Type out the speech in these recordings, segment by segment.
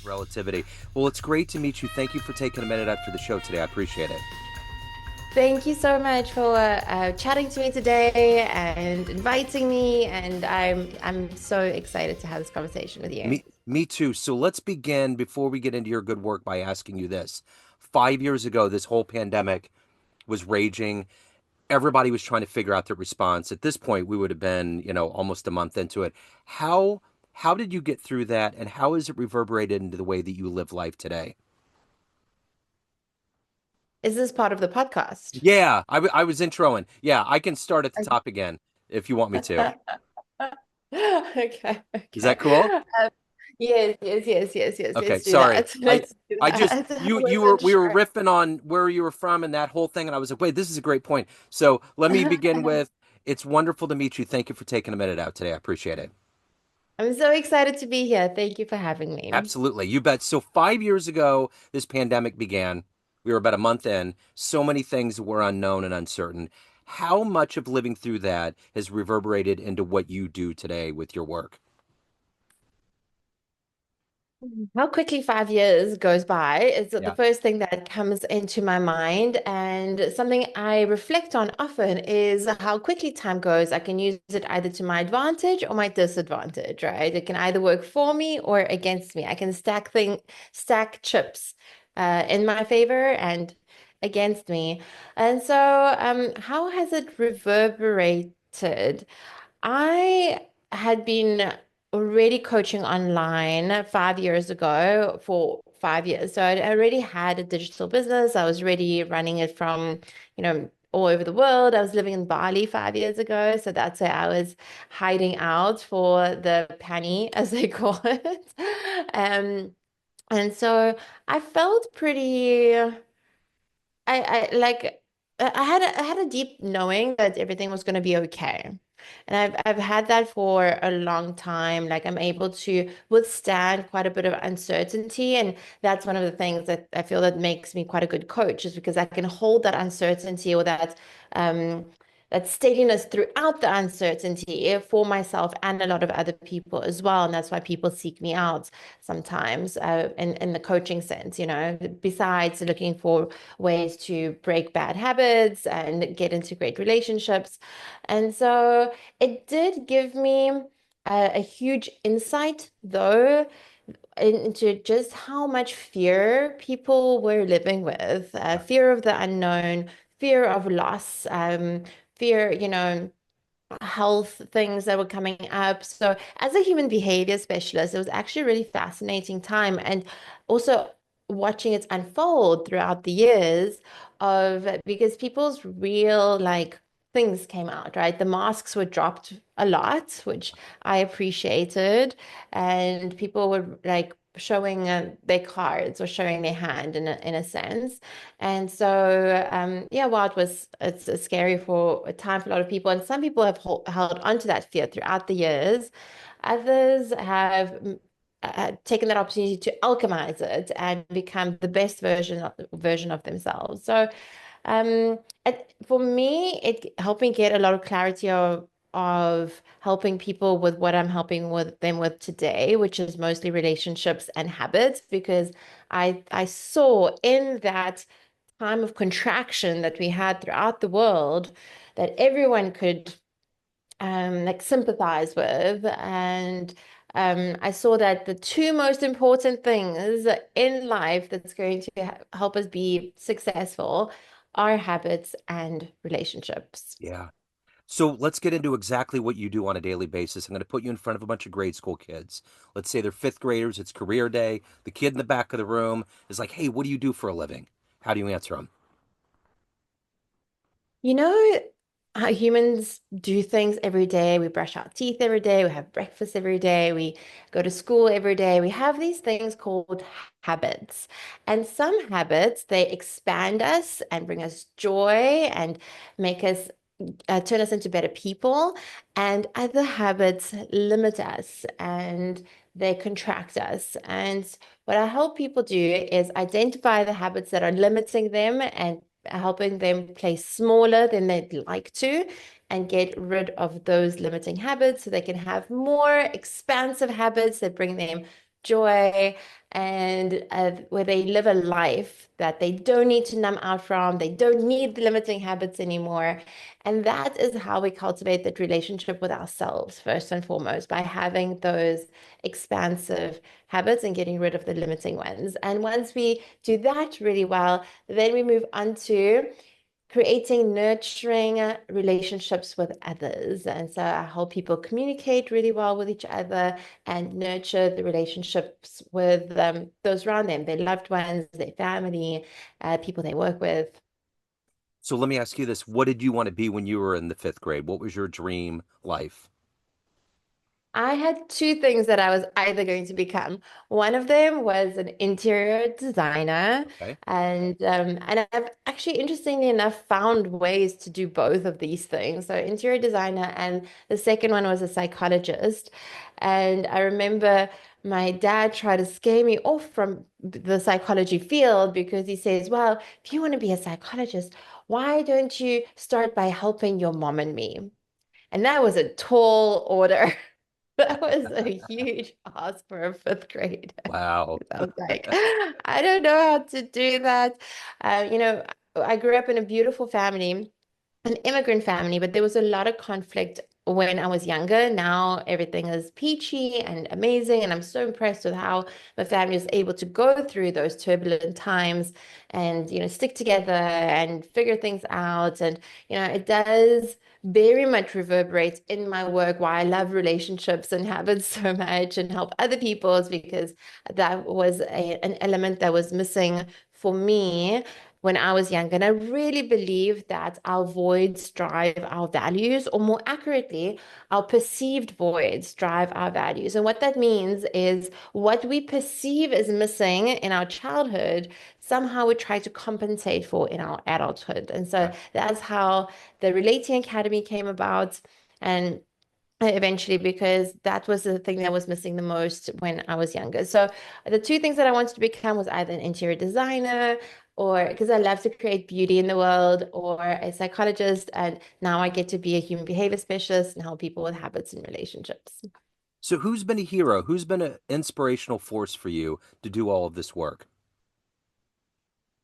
Relativity. Well, it's great to meet you. Thank you for taking a minute out for the show today. I appreciate it. Thank you so much for chatting to me today and inviting me. And I'm so excited to have this conversation with you. Me too. So let's begin before we get into your good work by asking you this. 5 years ago, this whole pandemic was raging. Everybody was trying to figure out their response. At this point, we would have been, almost a month into it. How did you get through that, and how has it reverberated into the way that you live life today? Is this part of the podcast? Yeah, I was introing. Yeah, I can start at the top again if you want me to. Okay, Is that okay. cool? Yes. Okay, Let's do sorry. that. I Let's do I just that. I you were wasn't we were sure. riffing on where you were from and that whole thing, and I was like, wait, this is a great point. So let me begin with, it's wonderful to meet you. Thank you for taking a minute out today. I appreciate it. I'm so excited to be here. Thank you for having me. Absolutely. You bet. So 5 years ago, this pandemic began. We were about a month in. So many things were unknown and uncertain. How much of living through that has reverberated into what you do today with your work? How quickly 5 years goes by is the Yeah. first thing that comes into my mind. And something I reflect on often is how quickly time goes. I can use it either to my advantage or my disadvantage, right? It can either work for me or against me. I can stack chips in my favor and against me. And so, how has it reverberated? I had been already coaching online 5 years ago for 5 years. So I already had a digital business. I was already running it from, all over the world. I was living in Bali 5 years ago. So that's where I was hiding out for the penny, as they call it. And so I felt pretty. I like I had a deep knowing that everything was going to be okay. And I've had that for a long time. Like I'm able to withstand quite a bit of uncertainty. And that's one of the things that I feel that makes me quite a good coach, is because I can hold that uncertainty or um that steadiness throughout the uncertainty for myself and a lot of other people as well. And that's why people seek me out sometimes in the coaching sense, besides looking for ways to break bad habits and get into great relationships. And so it did give me a huge insight, though, into just how much fear people were living with, fear of the unknown, fear of loss, fear, health things that were coming up. So, as a human behavior specialist, it was actually a really fascinating time. And also watching it unfold throughout the years of because people's real things came out, right? The masks were dropped a lot, which I appreciated. And people were like showing their cards or showing their hand in a sense. And so, yeah, while it's scary for a time for a lot of people, and some people have held onto that fear throughout the years, others have taken that opportunity to alchemize it and become the best version of themselves. So, for me, it helped me get a lot of clarity of helping people with what I'm helping with them with today, which is mostly relationships and habits, because I saw in that time of contraction that we had throughout the world that everyone could sympathize with. And I saw that the two most important things in life that's going to help us be successful are habits and relationships. Yeah. So let's get into exactly what you do on a daily basis. I'm going to put you in front of a bunch of grade school kids. Let's say they're fifth graders. It's career day. The kid in the back of the room is like, hey, what do you do for a living? How do you answer them? You know how humans do things every day. We brush our teeth every day. We have breakfast every day. We go to school every day. We have these things called habits. And some habits, they expand us and bring us joy and make us turn us into better people. And other habits limit us and they contract us. And what I help people do is identify the habits that are limiting them and helping them play smaller than they'd like to and get rid of those limiting habits so they can have more expansive habits that bring them joy and where they live a life that they don't need to numb out from, they don't need the limiting habits anymore. And that is how we cultivate that relationship with ourselves, first and foremost, by having those expansive habits and getting rid of the limiting ones. And once we do that really well, then we move on to creating nurturing relationships with others. And so I help people communicate really well with each other and nurture the relationships with those around them, their loved ones, their family, people they work with. So let me ask you this. What did you want to be when you were in the fifth grade? What was your dream life? I had two things that I was either going to become. One of them was an interior designer, Okay. and I've actually, interestingly enough, found ways to do both of these things. So interior designer, and the second one was a psychologist. And I remember my dad tried to scare me off from the psychology field because he says, "Well, if you want to be a psychologist, why don't you start by helping your mom and me?" And that was a tall order. That was a huge ask for a fifth grader. Wow. I was like, I don't know how to do that. I grew up in a beautiful family, an immigrant family, but there was a lot of conflict when I was younger. Now everything is peachy and amazing, and I'm so impressed with how my family was able to go through those turbulent times and stick together and figure things out. And it does very much reverberate in my work why I love relationships and habits so much and help other people is because that was an element that was missing for me when I was younger. And I really believe that our voids drive our values, or more accurately, our perceived voids drive our values. And what that means is what we perceive as missing in our childhood, somehow we try to compensate for in our adulthood. And so Okay. that's how the Relating Academy came about. And eventually, because that was the thing that was missing the most when I was younger. So the two things that I wanted to become was either an interior designer, or because I love to create beauty in the world, or a psychologist. And now I get to be a human behavior specialist and help people with habits and relationships. So who's been a hero? Who's been an inspirational force for you to do all of this work?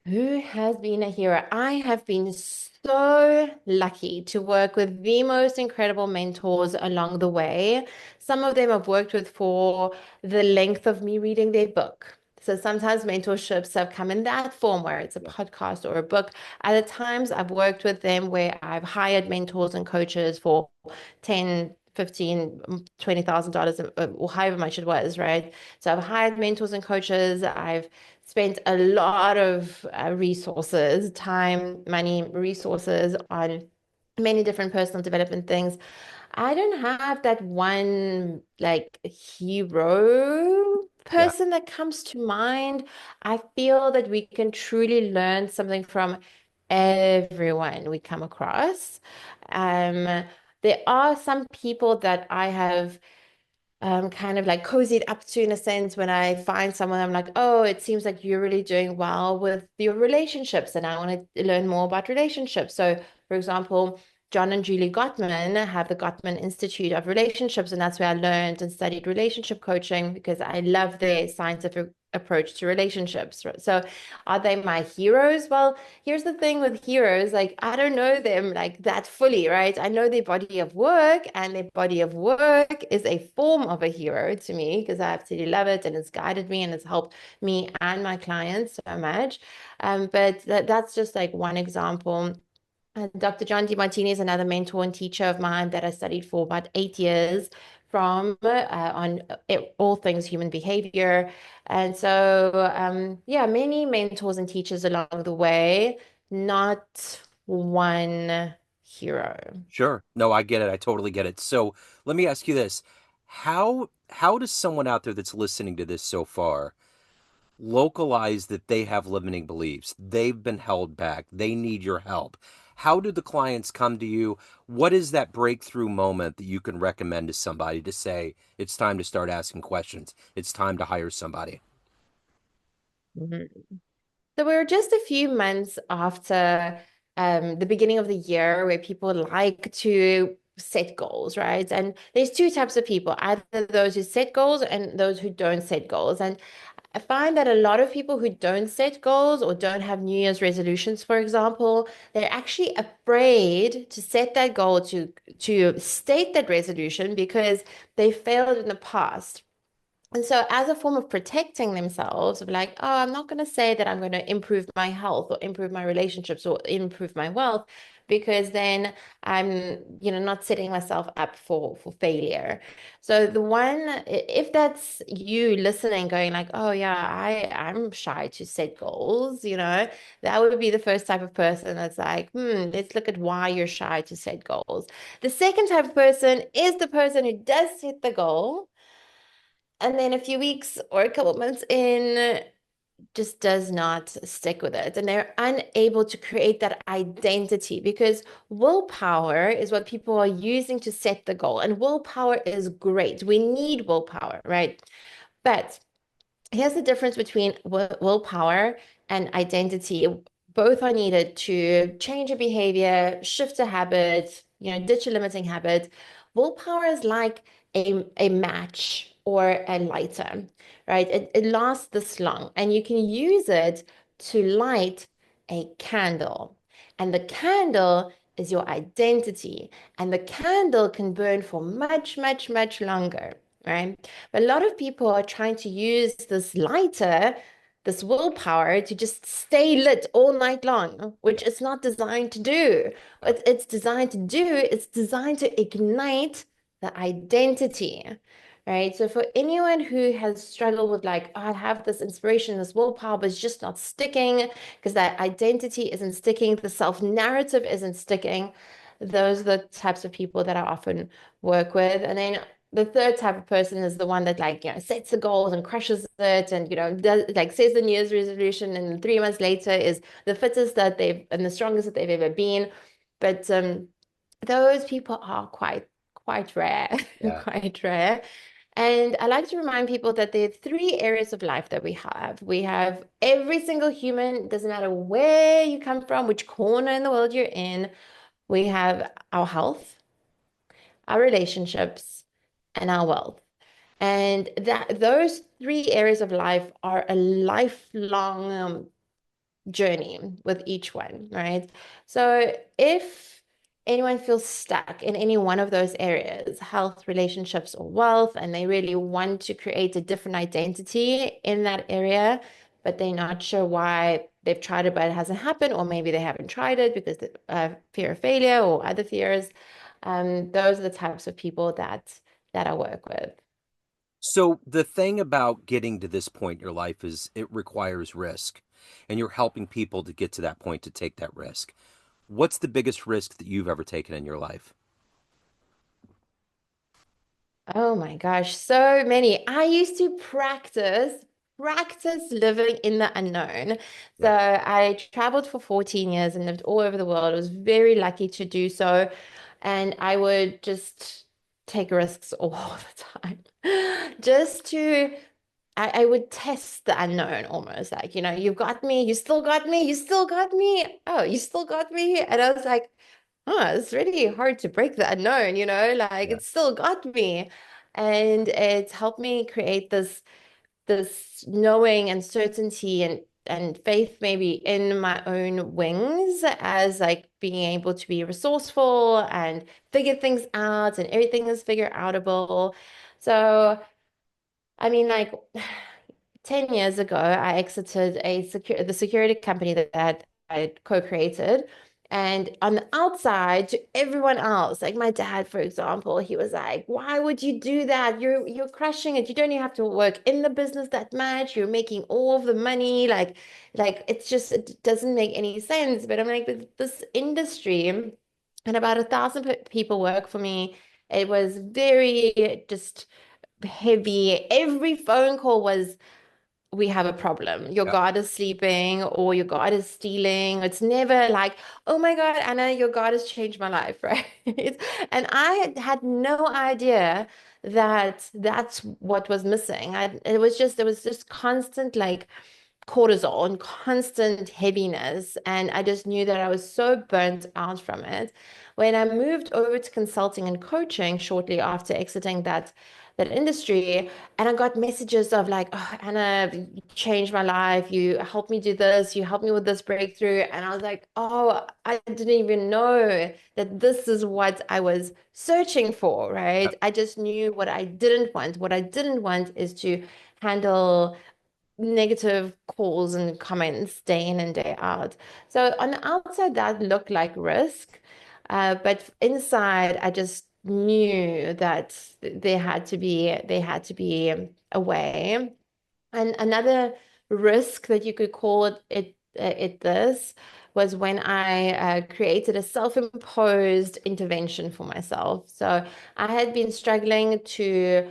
Who has been a hero? I have been so lucky to work with the most incredible mentors along the way. Some of them I've worked with for the length of me reading their book. So sometimes mentorships have come in that form where it's a Yeah. podcast or a book. Other times I've worked with them where I've hired mentors and coaches for 10, 15, $20,000 or however much it was, right? So I've hired mentors and coaches. I've spent a lot of resources, time, money, resources on many different personal development things. I don't have that one like hero Yeah. person that comes to mind. I feel that we can truly learn something from everyone we come across. Um, there are some people that I have kind of like cozied up to in a sense when I find someone, I'm like, oh, it seems like you're really doing well with your relationships, and I want to learn more about relationships. So, for example, John and Julie Gottman have the Gottman Institute of Relationships, and that's where I learned and studied relationship coaching because I love their scientific approach to relationships. So, are they my heroes? Well, here's the thing with heroes, like I don't know them like that fully, right? I know their body of work, and their body of work is a form of a hero to me because I absolutely love it and it's guided me and it's helped me and my clients so much. But that's just like one example. Dr. John DiMartini is another mentor and teacher of mine that I studied for about 8 years from on all things human behavior. And so, yeah, many mentors and teachers along the way, not one hero. Sure. No, I get it. I totally get it. So let me ask you this. How does someone out there that's listening to this so far localize that they have limiting beliefs? They've been held back. They need your help. How do the clients come to you? What is that breakthrough moment that you can recommend to somebody to say it's time to start asking questions? It's time to hire somebody. Mhm. So we were just a few months after the beginning of the year where people like to set goals, right? And there's two types of people, either those who set goals and those who don't set goals. And I find that a lot of people who don't set goals or don't have New Year's resolutions, for example, they're actually afraid to set that goal, to state that resolution because they failed in the past. And so, as a form of protecting themselves, of like, oh, I'm not going to say that I'm going to improve my health or improve my relationships or improve my wealth, because then I'm, not setting myself up for failure. So the one, if that's you listening, going like, oh yeah, I'm shy to set goals, that would be the first type of person that's like, let's look at why you're shy to set goals. The second type of person is the person who does set the goal and then a few weeks or a couple months in just does not stick with it. And they're unable to create that identity because willpower is what people are using to set the goal. And willpower is great. We need willpower, right? But here's the difference between willpower and identity. Both are needed to change a behavior, shift a habit, ditch a limiting habit. Willpower is like a match or a lighter, right? It lasts this long, and you can use it to light a candle. And the candle is your identity, and the candle can burn for much, much, much longer, right? But a lot of people are trying to use this lighter, this willpower, to just stay lit all night long, which it's not designed to do. Yeah. What it's designed to do, it's designed to ignite the identity, right? So for anyone who has struggled with like, oh, I have this inspiration, this willpower, but it's just not sticking because that identity isn't sticking, the self-narrative isn't sticking. Those are the types of people that I often work with. And then the third type of person is the one that like, sets the goals and crushes it and, does like says the New Year's resolution and 3 months later is the fittest that they've and the strongest that they've ever been. But those people are quite rare, Yeah. quite rare. And I like to remind people that there are three areas of life that we have. We have every single human, doesn't matter where you come from, which corner in the world you're in. We have our health, our relationships, and our wealth. And that those three areas of life are a lifelong journey with each one, right? So if anyone feels stuck in any one of those areas, health, relationships, or wealth, and they really want to create a different identity in that area, but they're not sure why they've tried it, but it hasn't happened, or maybe they haven't tried it because of fear of failure or other fears, those are the types of people that I work with. So the thing about getting to this point in your life is it requires risk, and you're helping people to get to that point to take that risk. What's the biggest risk that you've ever taken in your life? Oh my gosh, so many. I used to practice living in the unknown. So Yeah. I traveled for 14 years and lived all over the world. I was very lucky to do so. And I would just take risks all the time. Just to, I would test the unknown almost like, you've got me, you still got me, you still got me. Oh, you still got me. And I was like, oh, it's really hard to break the unknown, like Yeah. it still got me. And it's helped me create this knowing and certainty and faith maybe in my own wings as like being able to be resourceful and figure things out and everything is figure outable. So I mean like 10 years ago, I exited the security company that I co-created. And on the outside, to everyone else, like my dad, for example, he was like, "Why would you do that? You're crushing it. You don't even have to work in the business that much. You're making all of the money. It doesn't make any sense." But I'm like, this industry, and about 1,000 people work for me. It was very just heavy. Every phone call was we have a problem. Your Yeah. God is sleeping or your God is stealing. It's never like, oh my God, Anna, your God has changed my life, right? And I had no idea that that's what was missing. There was just constant like cortisol and constant heaviness. And I just knew that I was so burnt out from it. When I moved over to consulting and coaching shortly after exiting that industry. And I got messages of like, oh, Anna, you changed my life. You helped me do this. You helped me with this breakthrough. And I was like, oh, I didn't even know that this is what I was searching for, right? Yep. I just knew what I didn't want. What I didn't want is to handle negative calls and comments day in and day out. So on the outside, that looked like risk. But inside, I just knew that there had to be a way. And another risk that you could call it this was when I created a self-imposed intervention for myself. So I had been struggling to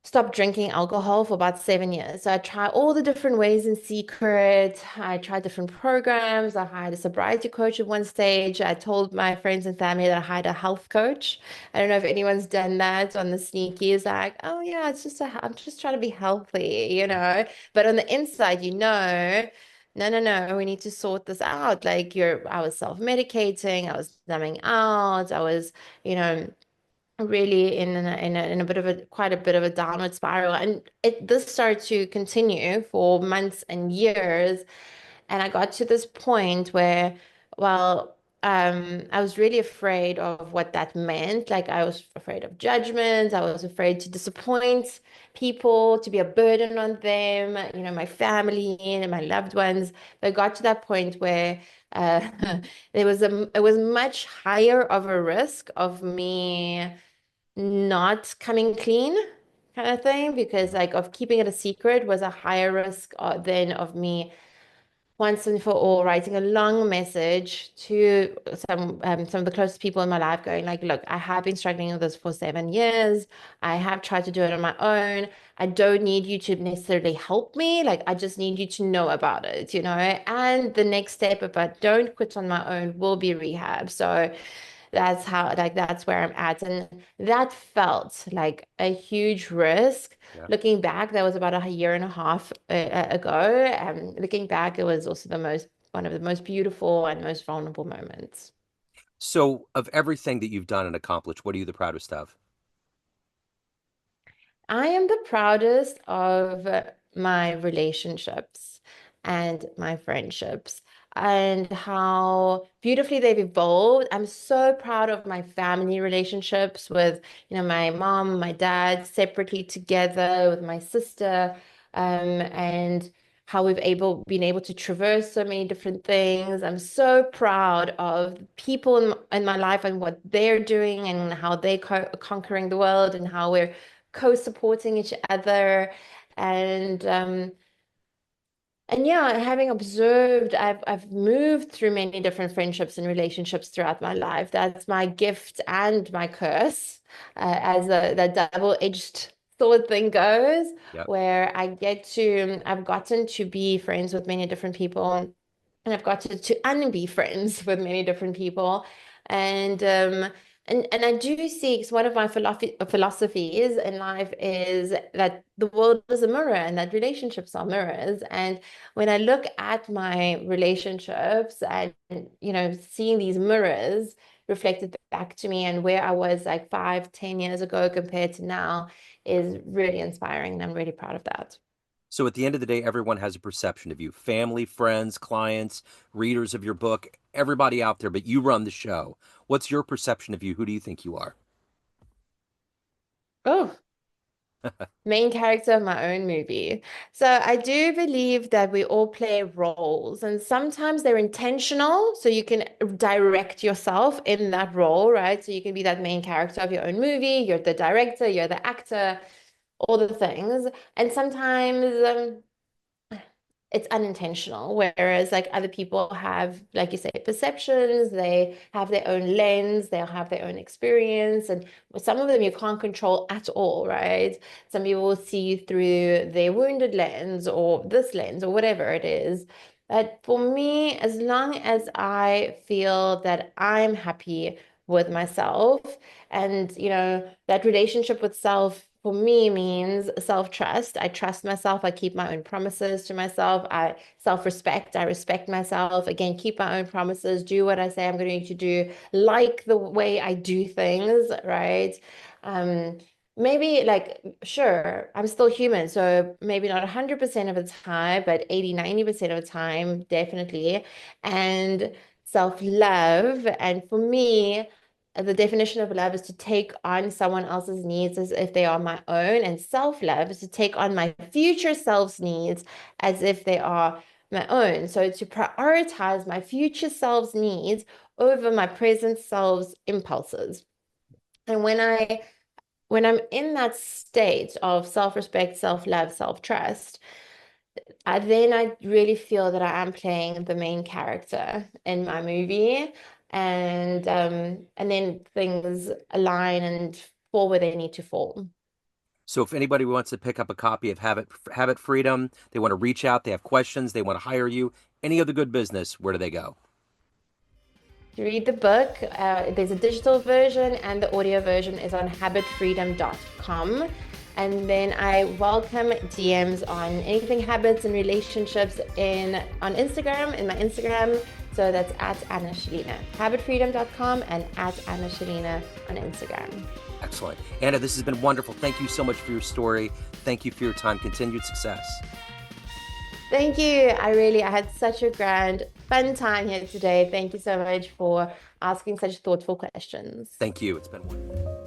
stopped drinking alcohol for about 7 years. So I tried all the different ways in secret. I tried different programs. I hired a sobriety coach at one stage. I told my friends and family that I hired a health coach. I don't know if anyone's done that on the sneaky. It's like, oh yeah, I'm just trying to be healthy, you know. But on the inside, no, no, no, we need to sort this out. I was self-medicating, I was numbing out, I was, you know, really in a bit of a quite a bit of a downward spiral, and this started to continue for months and years. And I got to this point where, well, I was really afraid of what that meant. Like I was afraid of judgment. I was afraid to disappoint people, to be a burden on them, you know, my family and my loved ones. But I got to that point where uh, it was much higher of a risk of me not coming clean kind of thing, because like of keeping it a secret was a higher risk than of me once and for all writing a long message to some of the closest people in my life, going like, look, I have been struggling with this for 7 years. I have tried to do it on my own. I don't need you to necessarily help me. Like I just need you to know about it, you know. And the next step, if I don't quit on my own, will be rehab. So that's where I'm at. And that felt like a huge risk. Yeah. Looking back, that was about a year and a half ago. Looking back, it was also one of the most beautiful and most vulnerable moments. So, of everything that you've done and accomplished, what are you the proudest of? I am the proudest of my relationships and my friendships and how beautifully they've evolved. I'm so proud of my family relationships with, you know, my mom, my dad, separately together with my sister, and how been able to traverse so many different things. I'm so proud of people in my life and what they're doing and how they're conquering the world and how we're co-supporting each other. And yeah, having observed, I've moved through many different friendships and relationships throughout my life. That's my gift and my curse, as the double-edged sword thing goes, Yeah. where I've gotten to be friends with many different people, and I've got to unbe friends with many different people. And and I do see, 'cause one of my philosophies in life is that the world is a mirror and that relationships are mirrors. And when I look at my relationships and, you know, seeing these mirrors reflected back to me and where I was like 5, 10 years ago compared to now is really inspiring. And I'm really proud of that. So, at the end of the day, everyone has a perception of you: family, friends, clients, readers of your book, everybody out there, but you run the show. What's your perception of you? Who do you think you are? Oh, main character of my own movie. So I do believe that we all play roles, and sometimes they're intentional. So you can direct yourself in that role, right? So you can be that main character of your own movie. You're the director, you're the actor, all the things. And sometimes it's unintentional, whereas like other people have, like you say, perceptions, they have their own lens, they'll have their own experience, and some of them you can't control at all, right? Some people will see through their wounded lens or this lens or whatever it is. But for me, as long as I feel that I'm happy with myself, and you know, that relationship with self for me means self-trust. I trust myself. I keep my own promises to myself. I self-respect. I respect myself. Again, keep my own promises, do what I say I'm going to do, like the way I do things, right? Um, maybe like, sure, I'm still human, so maybe not 100% of the time, but 80, 90% of the time, definitely. And self-love. And for me, the definition of love is to take on someone else's needs as if they are my own, and self-love is to take on my future self's needs as if they are my own. So to prioritize my future self's needs over my present self's impulses. And when I'm in that state of self-respect, self-love, self-trust, I really feel that I am playing the main character in my movie, and then things align and fall where they need to fall. So if anybody wants to pick up a copy of Habit Freedom, they want to reach out, they have questions, they want to hire you, any of the good business, where do they go? To read the book, there's a digital version and the audio version is on habitfreedom.com. And then I welcome DMs on anything habits and relationships on Instagram, in my Instagram. So that's at Anna Shilina, habitfreedom.com and at Anna Shilina on Instagram. Excellent. Anna, this has been wonderful. Thank you so much for your story. Thank you for your time. Continued success. Thank you. I had such a fun time here today. Thank you so much for asking such thoughtful questions. Thank you. It's been wonderful.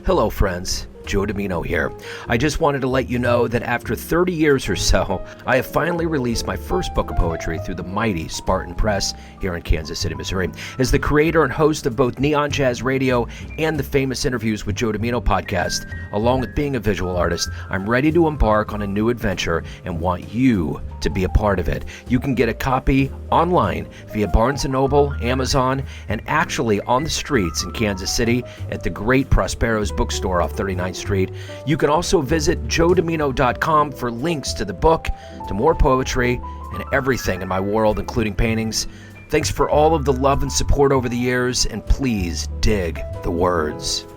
Hello, friends. Joe Dimino here. I just wanted to let you know that after 30 years or so, I have finally released my first book of poetry through the mighty Spartan Press here in Kansas City, Missouri. As the creator and host of both Neon Jazz Radio and the Famous Interviews with Joe Dimino podcast, along with being a visual artist, I'm ready to embark on a new adventure and want you to be a part of it. You can get a copy online via Barnes & Noble, Amazon, and actually on the streets in Kansas City at the great Prospero's bookstore off 39th Street. You can also visit joedimino.com for links to the book, to more poetry, and everything in my world, including paintings. Thanks for all of the love and support over the years, and please dig the words.